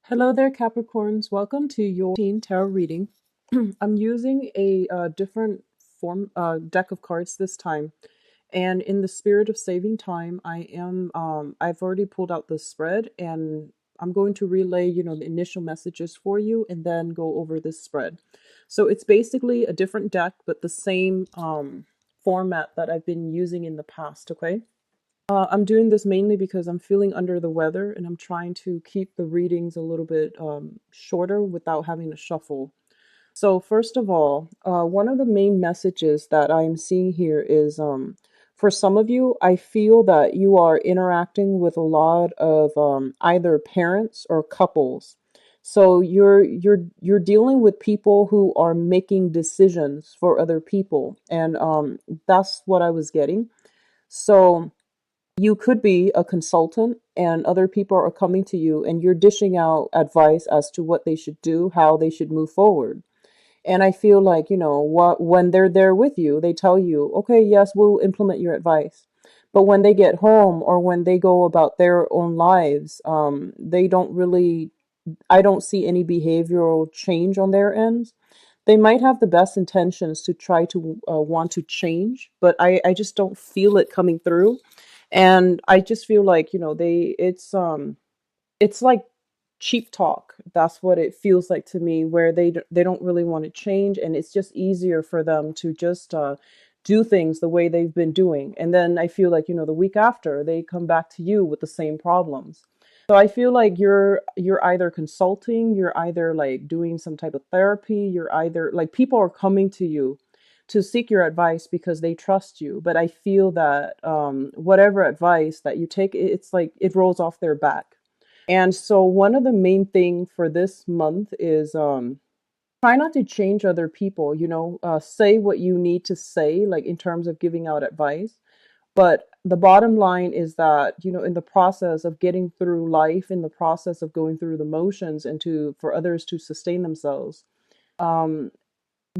Hello there, Capricorns. Welcome to your tarot reading. I'm using a different form deck of cards this time, and in the spirit of saving time, I've already pulled out the spread, and I'm going to relay, the initial messages for you, and then go over this spread. So it's basically a different deck, but the same format that I've been using in the past. Okay. I'm doing this mainly because I'm feeling under the weather and I'm trying to keep the readings a little bit shorter without having to shuffle. So, first of all, one of the main messages that I'm seeing here is for some of you, I feel that you are interacting with a lot of either parents or couples. So you're dealing with people who are making decisions for other people, and that's what I was getting. So you could be a consultant and other people are coming to you and you're dishing out advice as to what they should do, how they should move forward. And I feel like, what when they're there with you, they tell you, okay, yes, we'll implement your advice. But when they get home or when they go about their own lives, they don't really, I don't see any behavioral change on their ends. They might have the best intentions to try to want to change, but I just don't feel it coming through. And I just feel like, it's like cheap talk. That's what it feels like to me, where they don't really want to change, and it's just easier for them to just do things the way they've been doing. And then I feel like, the week after they come back to you with the same problems. So I feel like you're either consulting, you're either like doing some type of therapy, you're either like people are coming to you to seek your advice because they trust you. But I feel that whatever advice that you take, it's like it rolls off their back. And so one of the main thing for this month is try not to change other people, say what you need to say, like in terms of giving out advice. But the bottom line is that, in the process of getting through life, in the process of going through the motions and for others to sustain themselves, um,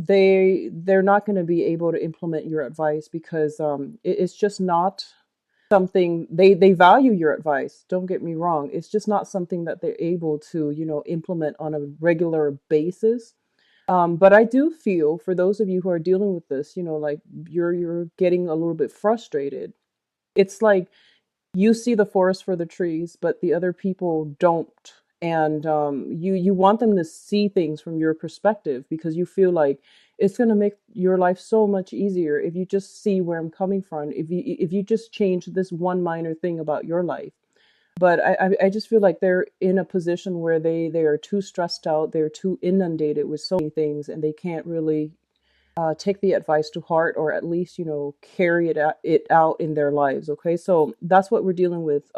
they're not going to be able to implement your advice because it's just not something they value your advice. Don't get me wrong. It's just not something that they're able to, implement on a regular basis. But I do feel for those of you who are dealing with this, like you're getting a little bit frustrated. It's like you see the forest for the trees, but the other people don't. And you want them to see things from your perspective because you feel like it's going to make your life so much easier if you just see where I'm coming from. If you just change this one minor thing about your life. But I just feel like they're in a position where they are too stressed out, they're too inundated with so many things, and they can't really take the advice to heart, or at least carry it out in their lives. Okay, so that's what we're dealing with.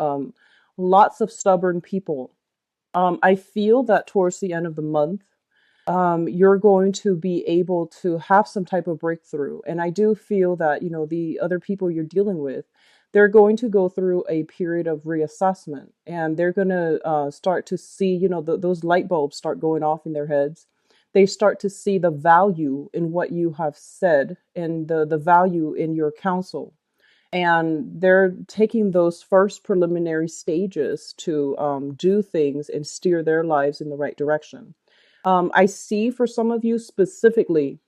Lots of stubborn people. I feel that towards the end of the month, you're going to be able to have some type of breakthrough. And I do feel that, the other people you're dealing with, they're going to go through a period of reassessment, and they're going to start to see, those light bulbs start going off in their heads. They start to see the value in what you have said and the value in your counsel. And they're taking those first preliminary stages to do things and steer their lives in the right direction. I see for some of you specifically,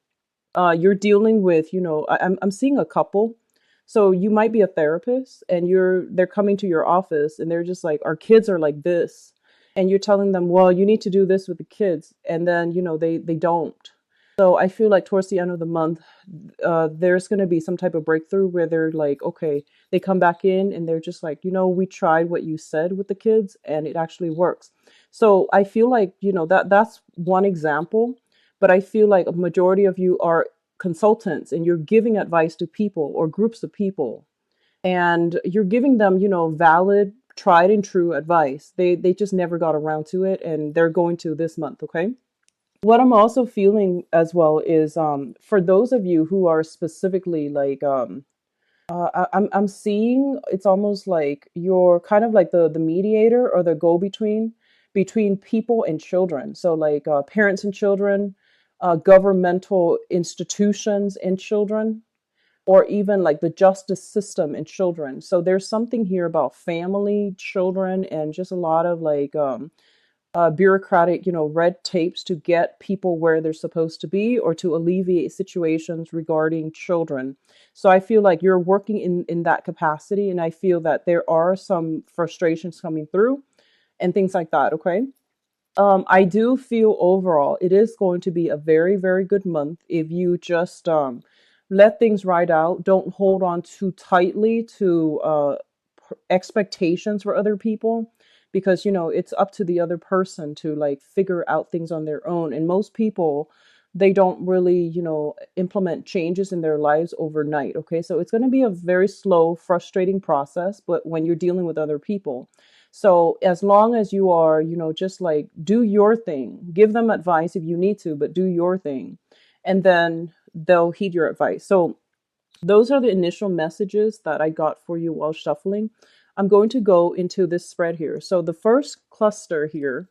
you're dealing with, I'm seeing a couple. So you might be a therapist and they're coming to your office and they're just like, our kids are like this. And you're telling them, well, you need to do this with the kids. And then, they don't. So I feel like towards the end of the month, there's going to be some type of breakthrough where they're like, okay, they come back in and they're just like, we tried what you said with the kids and it actually works. So I feel like, that's one example, but I feel like a majority of you are consultants and you're giving advice to people or groups of people, and you're giving them, valid, tried and true advice. They just never got around to it, and they're going to this month. Okay. What I'm also feeling as well is for those of you who are specifically like I'm seeing it's almost like you're kind of like the mediator or the go between people and children. So like parents and children, governmental institutions and children, or even like the justice system and children. So there's something here about family, children, and just a lot of like bureaucratic, red tapes to get people where they're supposed to be or to alleviate situations regarding children. So I feel like you're working in that capacity, and I feel that there are some frustrations coming through and things like that. Okay. I do feel overall it is going to be a very, very good month if you just let things ride out. Don't hold on too tightly to expectations for other people, because it's up to the other person to like figure out things on their own. And most people, they don't really implement changes in their lives overnight. Okay, so it's going to be a very slow, frustrating process, but when you're dealing with other people, so as long as you are, just like do your thing, give them advice if you need to, but do your thing, and then they'll heed your advice. So those are the initial messages that I got for you while shuffling. I'm going to go into this spread here. So the first cluster here,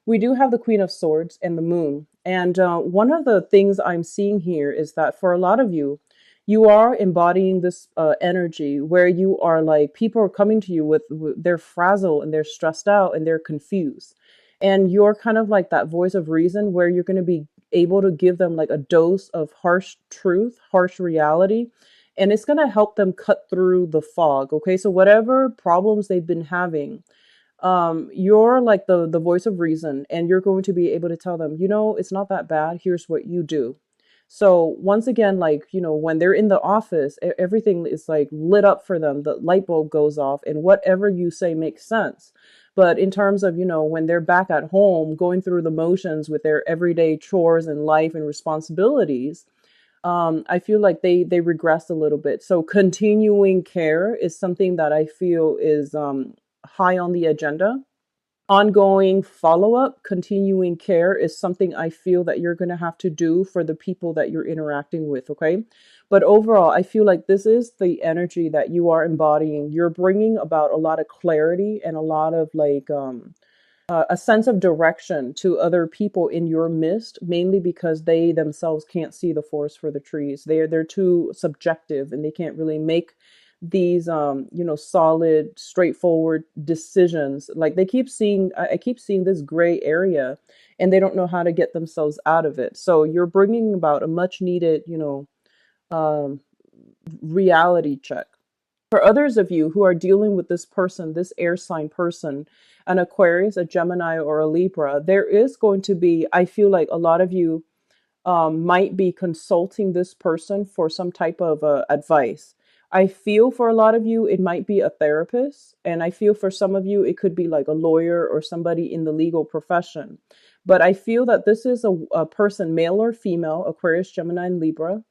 we do have the Queen of Swords and the Moon. And one of the things I'm seeing here is that for a lot of you, you are embodying this energy where you are like, people are coming to you with they're frazzled and they're stressed out and they're confused. And you're kind of like that voice of reason where you're going to be able to give them like a dose of harsh truth, harsh reality, and it's going to help them cut through the fog. Okay, so whatever problems they've been having, you're like the voice of reason, and you're going to be able to tell them, it's not that bad, here's what you do. So once again, like, when they're in the office, everything is like lit up for them, the light bulb goes off, and whatever you say makes sense. But in terms of, when they're back at home going through the motions with their everyday chores and life and responsibilities, I feel like they regress a little bit. So continuing care is something that I feel is high on the agenda. Ongoing follow up, continuing care is something I feel that you're going to have to do for the people that you're interacting with. Okay. But overall, I feel like this is the energy that you are embodying. You're bringing about a lot of clarity and a lot of like, a sense of direction to other people in your midst, mainly because they themselves can't see the forest for the trees. They're too subjective, and they can't really make these solid, straightforward decisions. Like they keep seeing, I keep seeing this gray area, and they don't know how to get themselves out of it. So you're bringing about a much needed, um, reality check. For others of you who are dealing with this person, this air sign person, an Aquarius, a Gemini, or a Libra, there is going to be, I feel like a lot of you might be consulting this person for some type of advice. I feel for a lot of you, it might be a therapist. And I feel for some of you, it could be like a lawyer or somebody in the legal profession. But I feel that this is a person, male or female, Aquarius, Gemini, and Libra,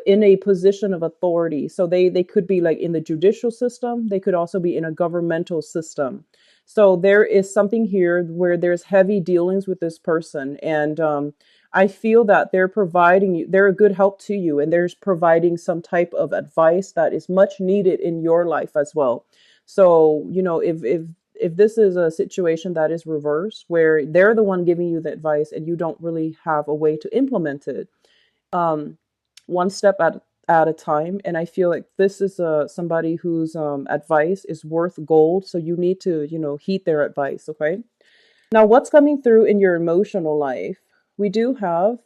in a position of authority. So they could be like in the judicial system. They could also be in a governmental system. So there is something here where there's heavy dealings with this person, and I feel that they're providing you, they're a good help to you, and they're providing some type of advice that is much needed in your life as well. So if this is a situation that is reversed, where they're the one giving you the advice and you don't really have a way to implement it, um, one step at a time. And I feel like this is somebody whose advice is worth gold. So you need to, heed their advice. Okay. Now, what's coming through in your emotional life? We do have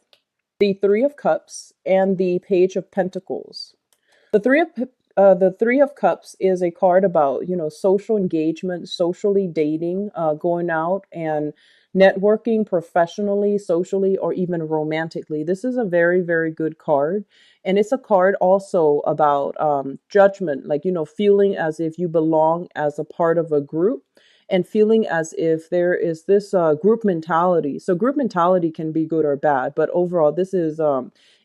the Three of Cups and the Page of Pentacles. The Three of Cups is a card about social engagement, socially dating, going out and networking professionally, socially, or even romantically. This is a very, very good card, and it's a card also about judgment, like feeling as if you belong as a part of a group, and feeling as if there is this group mentality. So group mentality can be good or bad, but overall, this is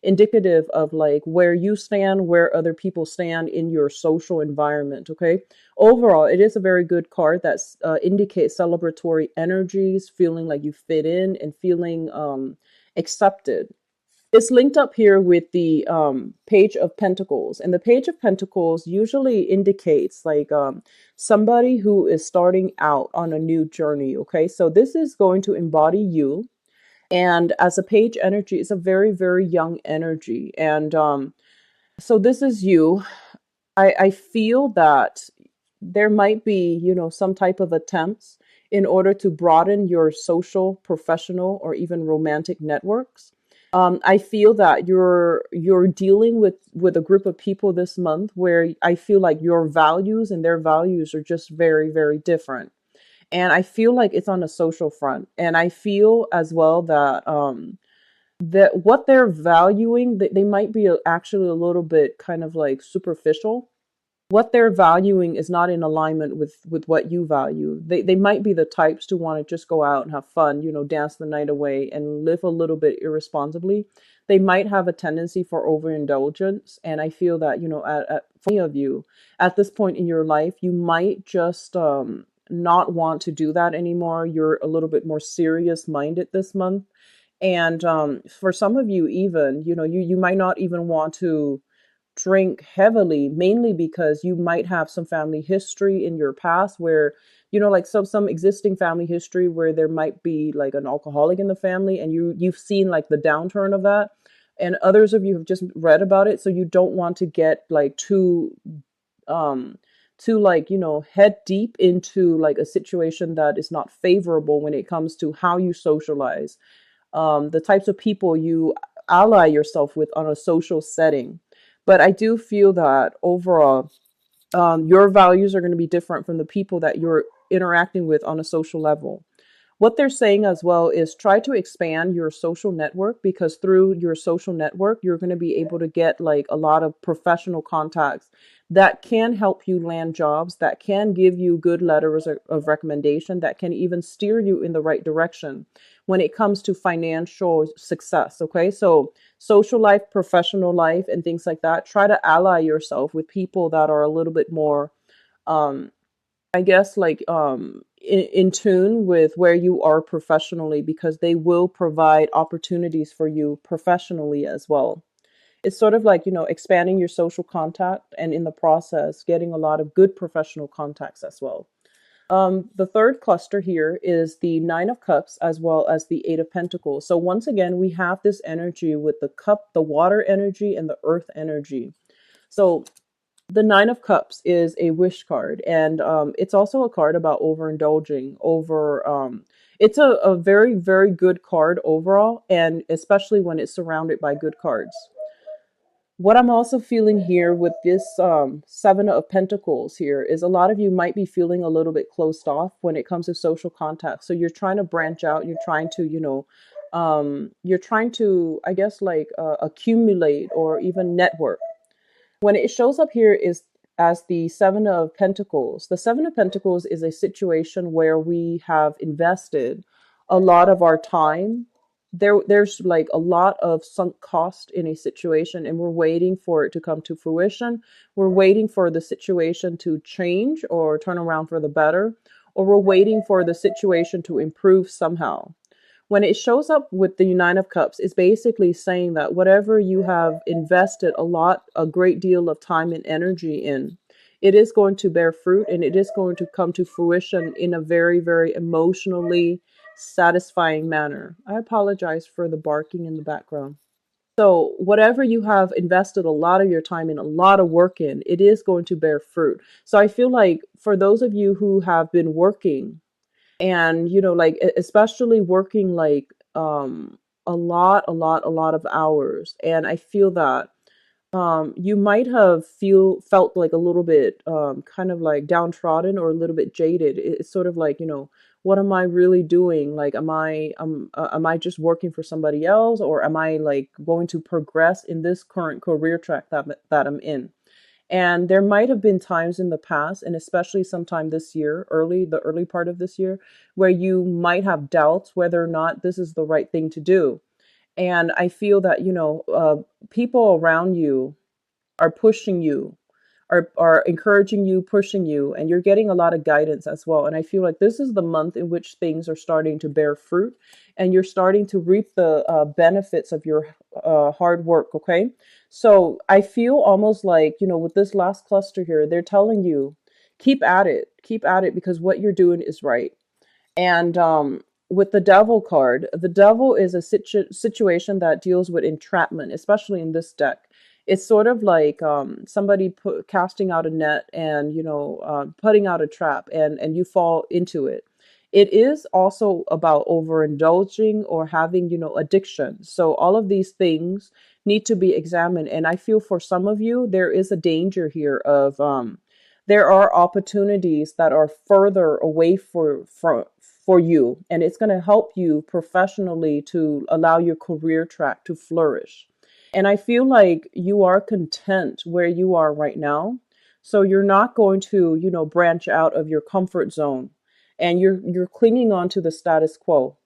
indicative of like where you stand, where other people stand in your social environment. Okay. Overall, it is a very good card that indicates celebratory energies, feeling like you fit in and feeling accepted. It's linked up here with the Page of Pentacles, and the Page of Pentacles usually indicates like somebody who is starting out on a new journey. Okay, so this is going to embody you, and as a page energy, it's a very, very young energy. And so this is you. I feel that there might be, some type of attempts in order to broaden your social, professional, or even romantic networks. I feel that you're dealing with a group of people this month where I feel like your values and their values are just very, very different. And I feel like it's on a social front. And I feel as well that that what they're valuing, they might be actually a little bit kind of like superficial. What they're valuing is not in alignment with what you value. They might be the types to want to just go out and have fun, dance the night away and live a little bit irresponsibly. They might have a tendency for overindulgence, and I feel that for many of you at this point in your life, you might just not want to do that anymore. You're a little bit more serious minded this month, and for some of you, even you might not even want to drink heavily, mainly because you might have some family history in your past where like some existing family history where there might be like an alcoholic in the family, and you've seen like the downturn of that, and others of you have just read about it, so you don't want to get like um too like head deep into like a situation that is not favorable when it comes to how you socialize, the types of people you ally yourself with on a social setting. But I do feel that overall, your values are going to be different from the people that you're interacting with on a social level. What they're saying as well is try to expand your social network, because through your social network, you're going to be able to get like a lot of professional contacts that can help you land jobs, that can give you good letters of recommendation, that can even steer you in the right direction when it comes to financial success. Okay. So, social life, professional life, and things like that, try to ally yourself with people that are a little bit more, um, I guess, like in tune with where you are professionally, because they will provide opportunities for you professionally as well. It's sort of like, expanding your social contact, and in the process, getting a lot of good professional contacts as well. The third cluster here is the Nine of Cups as well as the Eight of Pentacles. So once again, we have this energy with the cup, the water energy, and the earth energy. So the Nine of Cups is a wish card, and it's also a card about overindulging. It's a very, very good card overall, and especially when it's surrounded by good cards. What I'm also feeling here with this Seven of Pentacles here is a lot of you might be feeling a little bit closed off when it comes to social contact. So you're trying to branch out. You're trying to, I guess, like accumulate or even network. When it shows up here is as the Seven of Pentacles. The Seven of Pentacles is a situation where we have invested a lot of our time. There's like a lot of sunk cost in a situation, and we're waiting for it to come to fruition. We're waiting for the situation to change or turn around for the better, or we're waiting for the situation to improve somehow. When it shows up with the Nine of Cups, it's basically saying that whatever you have invested a great deal of time and energy in, it is going to bear fruit, and it is going to come to fruition in a very, very emotionally satisfying manner. I apologize for the barking in the background. So, whatever you have invested a lot of your time in, a lot of work in, it is going to bear fruit. So, I feel like for those of you who have been working, and like especially working like a lot of hours, and I feel that you might have felt like a little bit kind of like downtrodden or a little bit jaded. It's sort of like, what am I really doing? Like, am I just working for somebody else, or am I like going to progress in this current career track that I'm in? And there might have been times in the past, and especially sometime this year, the early part of this year, where you might have doubts whether or not this is the right thing to do. And I feel that, people around you are pushing you, are encouraging you, pushing you, and you're getting a lot of guidance as well. And I feel like this is the month in which things are starting to bear fruit, and you're starting to reap the benefits of your hard work. Okay. So I feel almost like, with this last cluster here, they're telling you, keep at it, because what you're doing is right. And with the devil card, the devil is a situation that deals with entrapment, especially in this deck. It's sort of like somebody casting out a net, and putting out a trap, and you fall into it. It is also about overindulging or having, addiction. So all of these things need to be examined. And I feel for some of you, there is a danger here of there are opportunities that are further away for you, and it's going to help you professionally to allow your career track to flourish. And I feel like you are content where you are right now. So you're not going to, branch out of your comfort zone, and you're clinging on to the status quo.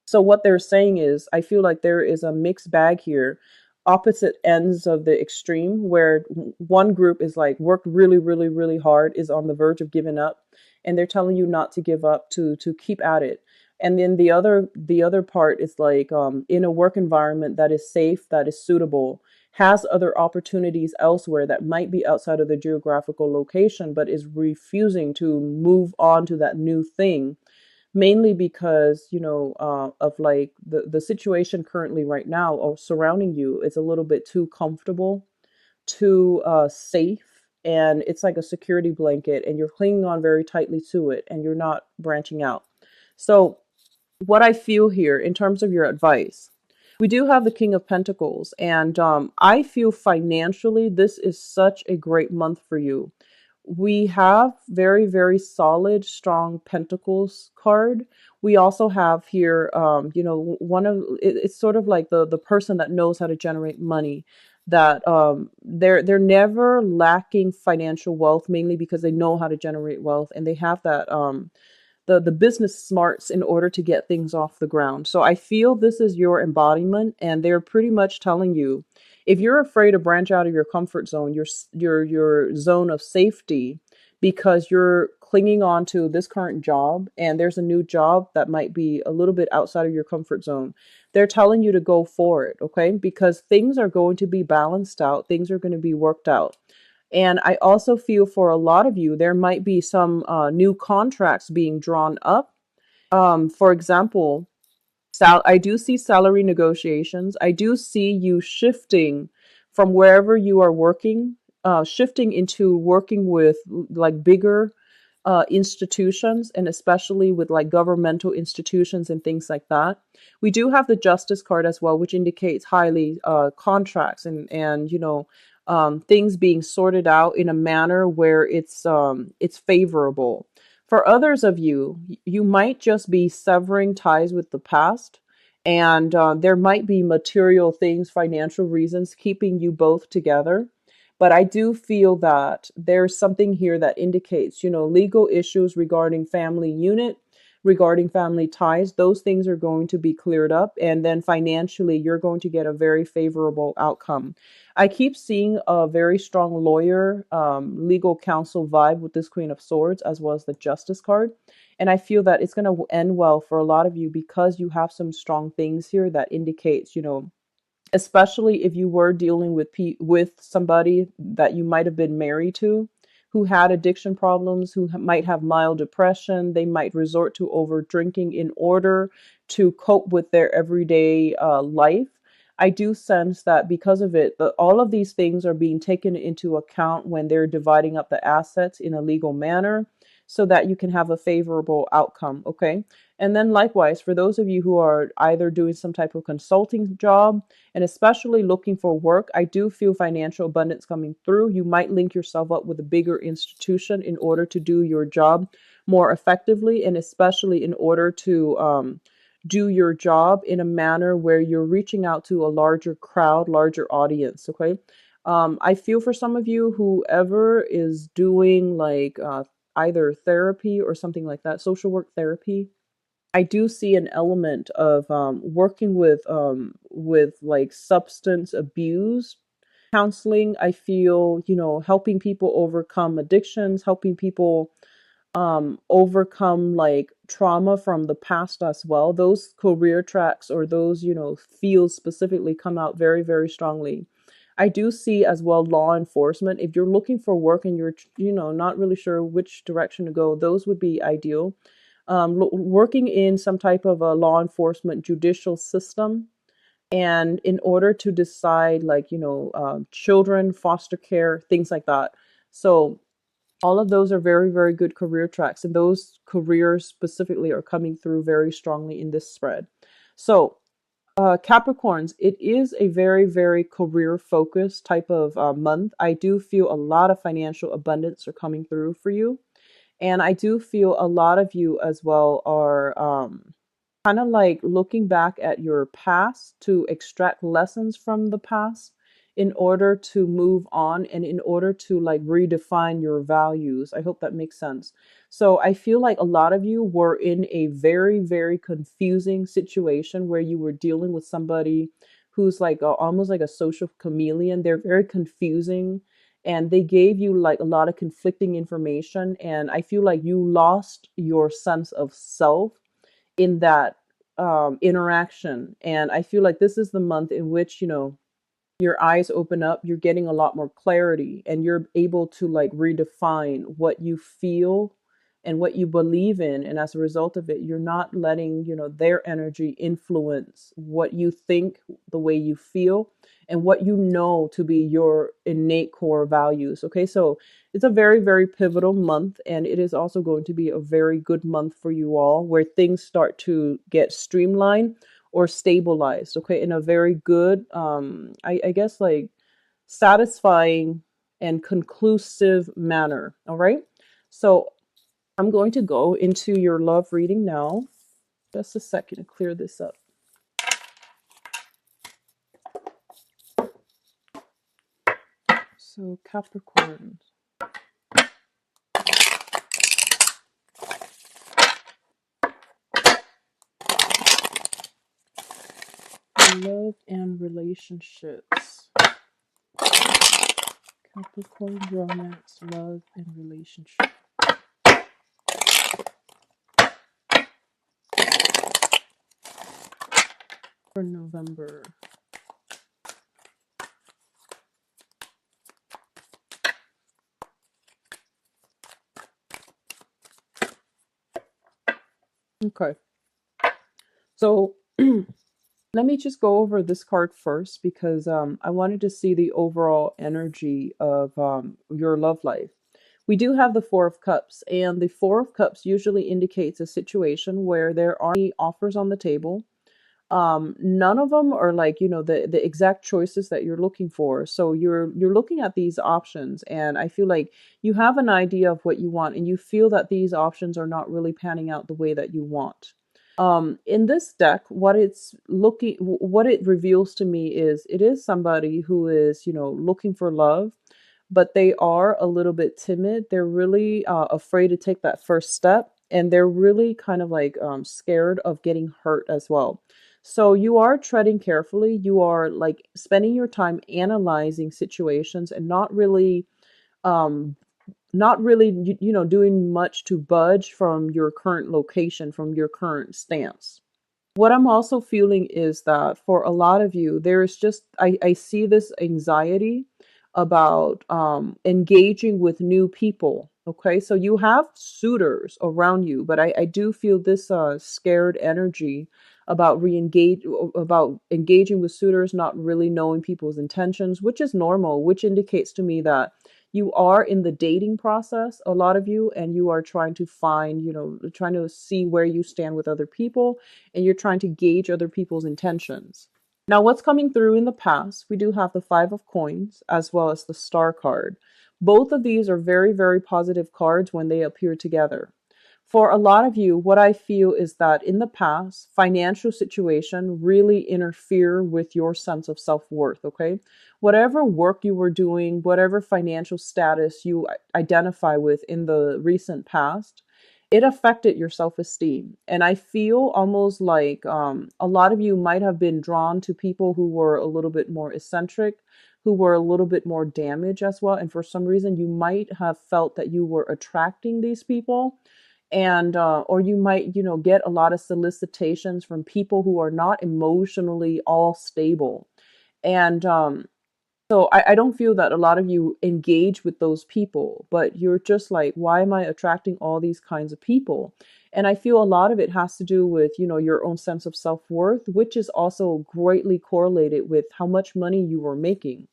So what they're saying is, I feel like there is a mixed bag here, opposite ends of the extreme, where one group is like worked really, really, really hard, is on the verge of giving up, and they're telling you not to give up, to keep at it. And then the other part is like in a work environment that is safe, that is suitable, has other opportunities elsewhere that might be outside of the geographical location, but is refusing to move on to that new thing, mainly because of like the situation currently right now or surrounding you is a little bit too comfortable, too safe, and it's like a security blanket, and you're clinging on very tightly to it, and you're not branching out. So what I feel here in terms of your advice, we do have the King of Pentacles, and I feel financially this is such a great month for you. We have very, very solid, strong Pentacles card. We also have here, one of it's sort of like the person that knows how to generate money. That they're never lacking financial wealth, mainly because they know how to generate wealth, and they have that the business smarts in order to get things off the ground. So I feel this is your embodiment, and they're pretty much telling you, if you're afraid to branch out of your comfort zone, your zone of safety, because you're clinging on to this current job and there's a new job that might be a little bit outside of your comfort zone, they're telling you to go for it, okay? Because things are going to be balanced out, things are going to be worked out. And I also feel for a lot of you, there might be some new contracts being drawn up. For example, I do see salary negotiations. I do see you shifting from wherever you are working, shifting into working with like bigger institutions, and especially with like governmental institutions and things like that. We do have the Justice card as well, which indicates highly contracts and things being sorted out in a manner where it's favorable. For others of you, you might just be severing ties with the past, and there might be material things, financial reasons keeping you both together. But I do feel that there's something here that indicates, legal issues regarding family unit, regarding family ties, those things are going to be cleared up. And then financially, you're going to get a very favorable outcome. I keep seeing a very strong lawyer, legal counsel vibe with this Queen of Swords, as well as the Justice card. And I feel that it's going to end well for a lot of you because you have some strong things here that indicates, especially if you were dealing with somebody that you might have been married to, who had addiction problems, who might have mild depression. They might resort to over drinking in order to cope with their everyday life. I do sense that because of it, all of these things are being taken into account when they're dividing up the assets in a legal manner, so that you can have a favorable outcome. Okay. And then likewise, for those of you who are either doing some type of consulting job, and especially looking for work, I do feel financial abundance coming through. You might link yourself up with a bigger institution in order to do your job more effectively, and especially in order to do your job in a manner where you're reaching out to a larger crowd, larger audience. Okay. I feel for some of you, whoever is doing like either therapy or something like that, social work therapy, I do see an element of working with like substance abuse counseling. I feel, helping people overcome addictions, helping people overcome like trauma from the past as well. Those career tracks or those, fields specifically come out very, very strongly. I do see as well law enforcement. If you're looking for work and you're, not really sure which direction to go, those would be ideal. Working in some type of a law enforcement judicial system, and in order to decide like, children, foster care, things like that. So All of those are very, very good career tracks, and those careers specifically are coming through very strongly in this spread. So, Capricorns, it is a very, very career focused type of month. I do feel a lot of financial abundance are coming through for you. And I do feel a lot of you as well are kind of like looking back at your past to extract lessons from the past in order to move on and in order to like redefine your values. I hope that makes sense. So I feel like a lot of you were in a very, very confusing situation where you were dealing with somebody who's like almost like a social chameleon. They're very confusing and they gave you like a lot of conflicting information. And I feel like you lost your sense of self in that interaction. And I feel like this is the month in which, your eyes open up, you're getting a lot more clarity, and you're able to like redefine what you feel and what you believe in. And as a result of it, you're not letting, their energy influence what you think, the way you feel, and what you know to be your innate core values. Okay, so it's a very, very pivotal month, and it is also going to be a very good month for you all where things start to get streamlined or stabilized, okay, in a very good, I guess, like satisfying and conclusive manner. All right. So I'm going to go into your love reading now. Just a second to clear this up. So, Capricorn, love and relationships. Capricorn, romance, love, and relationship for November. Okay. So let me just go over this card first because I wanted to see the overall energy of your love life. We do have the Four of Cups, and the Four of Cups usually indicates a situation where there are any offers on the table. None of them are like, the exact choices that you're looking for. So you're looking at these options, and I feel like you have an idea of what you want, and you feel that these options are not really panning out the way that you want. In this deck, what it reveals to me is it is somebody who is, looking for love, but they are a little bit timid. They're really afraid to take that first step, and they're really kind of like scared of getting hurt as well. So you are treading carefully. You are like spending your time analyzing situations and um, not really, doing much to budge from your current location, from your current stance. What I'm also feeling is that for a lot of you, there is just, I see this anxiety about engaging with new people. Okay, so you have suitors around you, but I do feel this scared energy about about engaging with suitors, not really knowing people's intentions, which is normal, which indicates to me that you are in the dating process, a lot of you, and you are trying to find, trying to see where you stand with other people, and you're trying to gauge other people's intentions. Now, what's coming through in the past, we do have the Five of Coins as well as the Star card. Both of these are very, very positive cards when they appear together. For a lot of you, what I feel is that in the past, financial situation really interfere with your sense of self-worth, okay? Whatever work you were doing, whatever financial status you identify with in the recent past, it affected your self-esteem. And I feel almost like a lot of you might have been drawn to people who were a little bit more eccentric, who were a little bit more damaged as well. And for some reason, you might have felt that you were attracting these people, and or you might, get a lot of solicitations from people who are not emotionally all stable. And so I don't feel that a lot of you engage with those people, but you're just like, why am I attracting all these kinds of people? And I feel a lot of it has to do with, your own sense of self-worth, which is also greatly correlated with how much money you are making.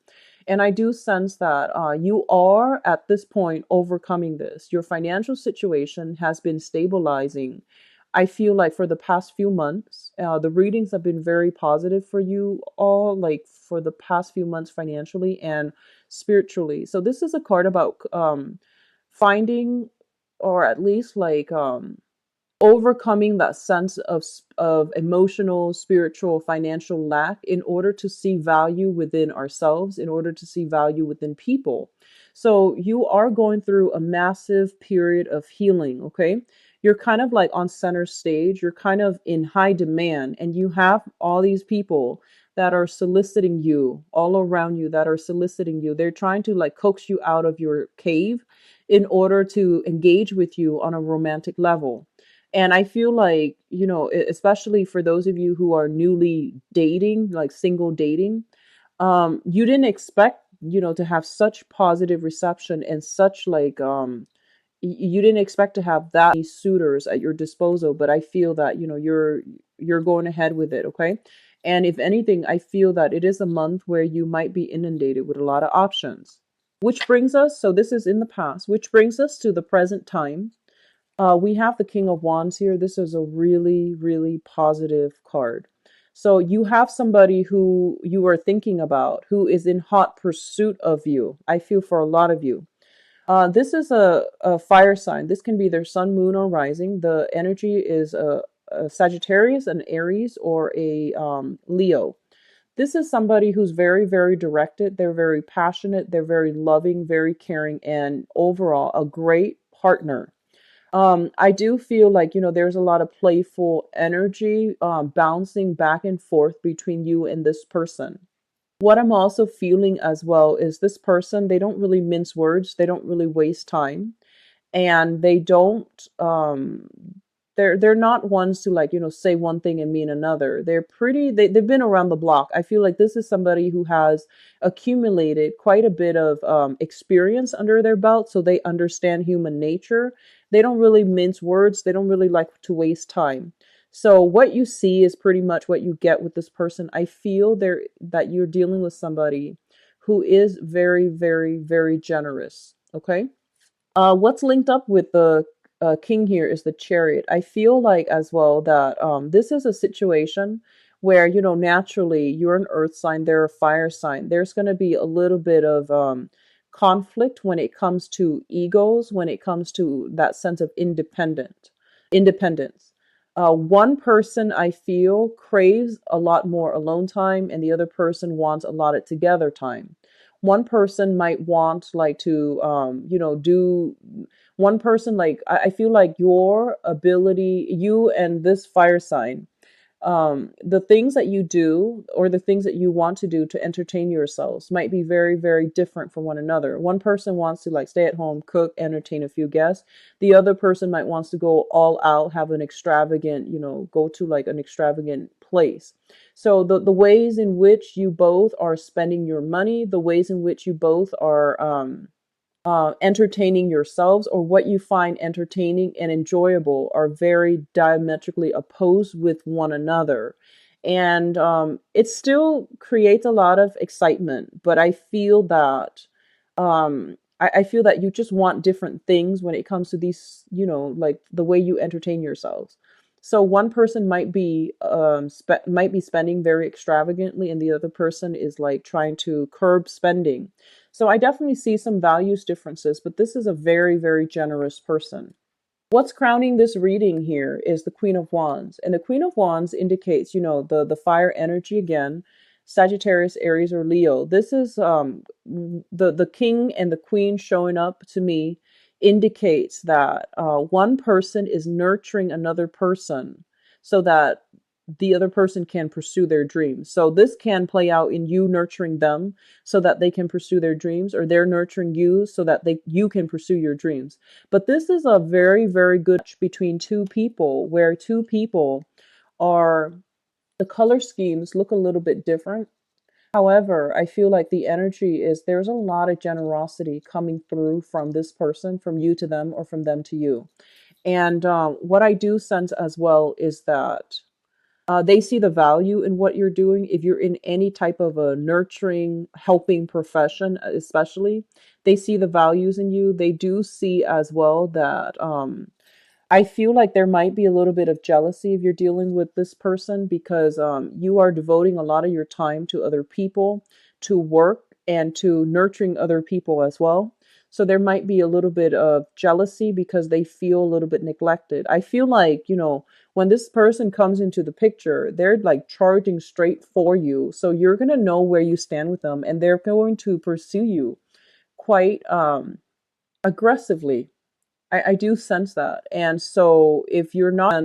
And I do sense that you are at this point overcoming this. Your financial situation has been stabilizing. I feel like for the past few months, the readings have been very positive for you all, like for the past few months financially and spiritually. So this is a card about finding, or at least like overcoming that sense of emotional, spiritual, financial lack in order to see value within ourselves, in order to see value within people. So you are going through a massive period of healing, okay? You're kind of like on center stage, you're kind of in high demand, and you have all these people that are soliciting you all around you, that are soliciting you. They're trying to like coax you out of your cave in order to engage with you on a romantic level. And I feel like, especially for those of you who are newly dating, like single dating, you didn't expect, to have such positive reception and such like, you didn't expect to have that many suitors at your disposal, but I feel that, you're going ahead with it, okay? And if anything, I feel that it is a month where you might be inundated with a lot of options. Which brings us, so this is in the past, which brings us to the present time. We have the King of Wands here. This is a really, really positive card. So you have somebody who you are thinking about, who is in hot pursuit of you. I feel for a lot of you. This is a fire sign. This can be their sun, moon, or rising. The energy is a Sagittarius, an Aries, or a Leo. This is somebody who's very, very directed. They're very passionate. They're very loving, very caring, and overall a great partner. I do feel like, there's a lot of playful energy bouncing back and forth between you and this person. What I'm also feeling as well is this person, they don't really mince words, they don't really waste time, and they don't they're not ones to like say one thing and mean another. They've been around the block. I feel like this is somebody who has accumulated quite a bit of experience under their belt, so they understand human nature. They don't really mince words, they don't really like to waste time. So what you see is pretty much what you get with this person. I feel there that you're dealing with somebody who is very, very, very generous, okay? What's linked up with the king here is the chariot. I feel like as well that this is a situation where, naturally you're an earth sign, they're a fire sign. There's going to be a little bit of conflict when it comes to egos, when it comes to that sense of independence. One person I feel craves a lot more alone time, and the other person wants a lot of together time. One person might want like to do one person, like I feel like your ability, you and this fire sign, the things that you do or the things that you want to do to entertain yourselves might be very, very different from one another. One person wants to like stay at home, cook, entertain a few guests. The other person might wants to go all out, have an extravagant, go to like an extravagant place. So the ways in which you both are spending your money, the ways in which you both are entertaining yourselves, or what you find entertaining and enjoyable, are very diametrically opposed with one another. And it still creates a lot of excitement, but I feel that I feel that you just want different things when it comes to these, like the way you entertain yourselves. So one person might be spending very extravagantly, and the other person is like trying to curb spending. So I definitely see some values differences, but this is a very, very generous person. What's crowning this reading here is the Queen of Wands. And the Queen of Wands indicates, the fire energy again, Sagittarius, Aries, or Leo. This is the king and the queen showing up to me indicates that one person is nurturing another person so that the other person can pursue their dreams. So this can play out in you nurturing them so that they can pursue their dreams, or they're nurturing you so that you can pursue your dreams. But this is a very, very good match between two people, where two people are, the color schemes look a little bit different. However, I feel like the energy is, there's a lot of generosity coming through from this person, from you to them, or from them to you. And what I do sense as well is that They see the value in what you're doing. If you're in any type of a nurturing, helping profession, especially, they see the values in you. They do see as well that I feel like there might be a little bit of jealousy if you're dealing with this person because you are devoting a lot of your time to other people, to work, and to nurturing other people as well. So there might be a little bit of jealousy because they feel a little bit neglected. I feel like, when this person comes into the picture, they're like charging straight for you. So you're going to know where you stand with them and they're going to pursue you quite aggressively. I do sense that. And so if you're not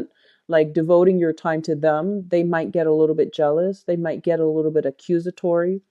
like devoting your time to them, they might get a little bit jealous. They might get a little bit accusatory.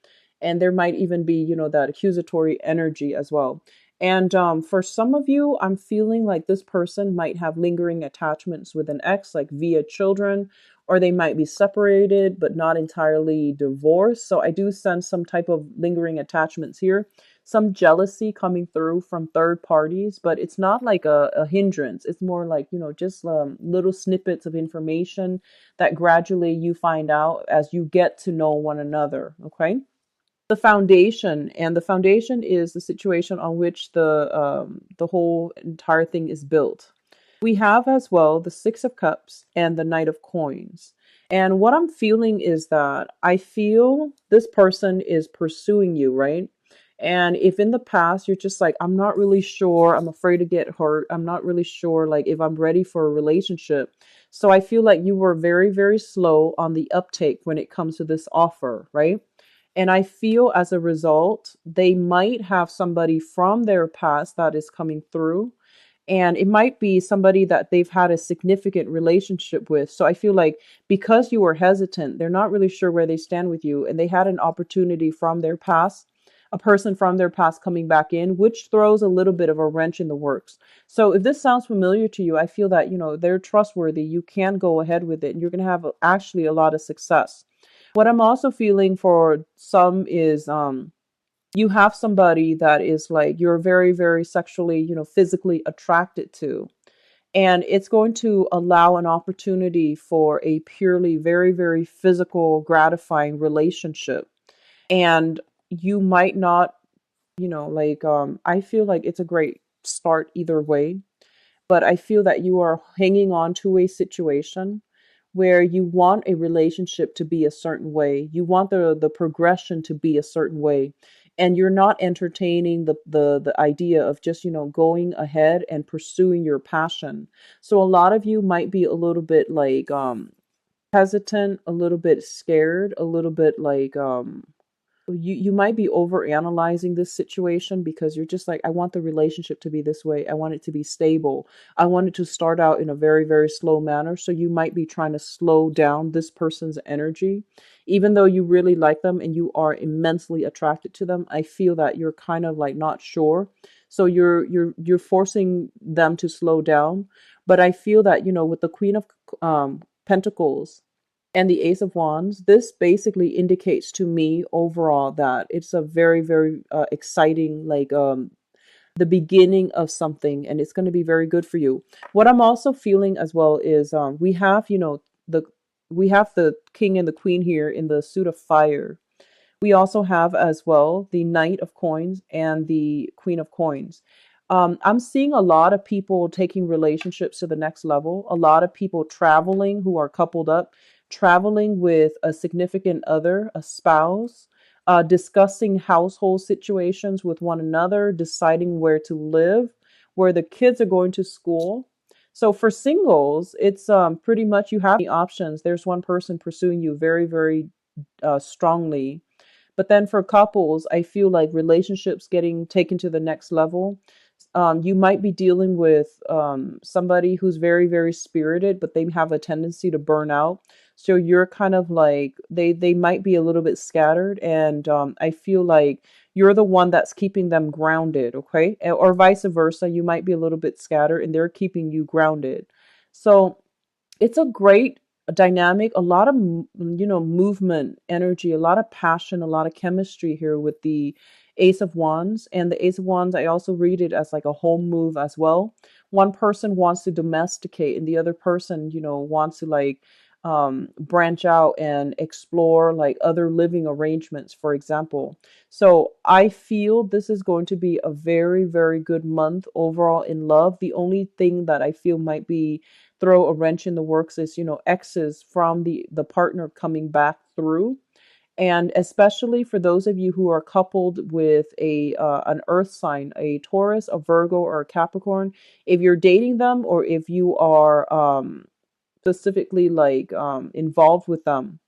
And there might even be, that accusatory energy as well. And for some of you, I'm feeling like this person might have lingering attachments with an ex, like via children, or they might be separated but not entirely divorced. So I do sense some type of lingering attachments here, some jealousy coming through from third parties, but it's not like a hindrance. It's more like, just little snippets of information that gradually you find out as you get to know one another. Okay. The foundation, and the foundation is the situation on which the whole entire thing is built. We have as well the Six of Cups and the Knight of Coins. And what I'm feeling is that I feel this person is pursuing you, right? And if in the past you're just like, I'm not really sure, I'm afraid to get hurt, I'm not really sure, like, if I'm ready for a relationship. So I feel like you were very, very slow on the uptake when it comes to this offer, right? And I feel as a result, they might have somebody from their past that is coming through, and it might be somebody that they've had a significant relationship with. So I feel like because you were hesitant, they're not really sure where they stand with you, and they had an opportunity from their past, a person from their past coming back in, which throws a little bit of a wrench in the works. So if this sounds familiar to you, I feel that, they're trustworthy. You can go ahead with it and you're going to have actually a lot of success. What I'm also feeling for some is you have somebody that is like you're very, very sexually, physically attracted to. And it's going to allow an opportunity for a purely very, very physical, gratifying relationship. And you might not, I feel like it's a great start either way, but I feel that you are hanging on to a situation where you want a relationship to be a certain way. You want the progression to be a certain way. And you're not entertaining the idea of just, going ahead and pursuing your passion. So a lot of you might be a little bit like hesitant, a little bit scared, a little bit like you might be over analyzing this situation because you're just like, I want the relationship to be this way. I want it to be stable. I want it to start out in a very, very slow manner. So you might be trying to slow down this person's energy. Even though you really like them and you are immensely attracted to them, I feel that you're kind of like not sure. So you're forcing them to slow down. But I feel that, with the Queen of Pentacles and the Ace of Wands, this basically indicates to me overall that it's a very, very exciting, like the beginning of something, and it's going to be very good for you. What I'm also feeling as well is we have, the we have the King and the Queen here in the suit of fire. We also have as well the Knight of Coins and the Queen of Coins. I'm seeing a lot of people taking relationships to the next level, a lot of people traveling who are coupled up, traveling with a significant other, a spouse, discussing household situations with one another, deciding where to live, where the kids are going to school. So for singles, it's pretty much you have the options. There's one person pursuing you very, very strongly, but then for couples, I feel like relationships getting taken to the next level. You might be dealing with somebody who's very, very spirited, but they have a tendency to burn out. So you're kind of like they might be a little bit scattered, and I feel like you're the one that's keeping them grounded, okay? Or vice versa. You might be a little bit scattered, and they're keeping you grounded. So it's a great dynamic, a lot of movement, energy, a lot of passion, a lot of chemistry here with the Ace of Wands. And the Ace of Wands, I also read it as like a home move as well. One person wants to domesticate and the other person, wants to like branch out and explore like other living arrangements, for example. So I feel this is going to be a very, very good month overall in love. The only thing that I feel might be throw a wrench in the works is, exes from the partner coming back through. And especially for those of you who are coupled with a an earth sign, a Taurus, a Virgo, or a Capricorn, if you're dating them or if you are specifically like involved with them.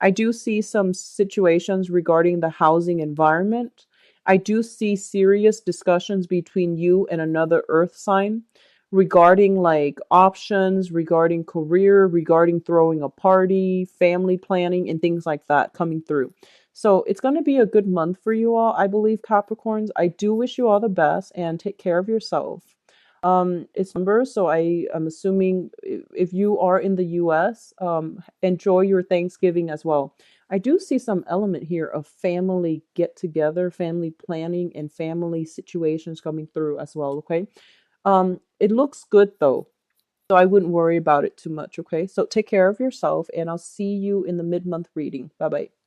I do see some situations regarding the housing environment. I do see serious discussions between you and another earth sign regarding like options, regarding career, regarding throwing a party, family planning, and things like that coming through. So it's going to be a good month for you all, I believe, Capricorns. I do wish you all the best and take care of yourself. It's November, so I am assuming if you are in the US, enjoy your Thanksgiving as well. I do see some element here of family get together, family planning, and family situations coming through as well. Okay. It looks good though, so I wouldn't worry about it too much. Okay. So take care of yourself, and I'll see you in the mid-month reading. Bye bye.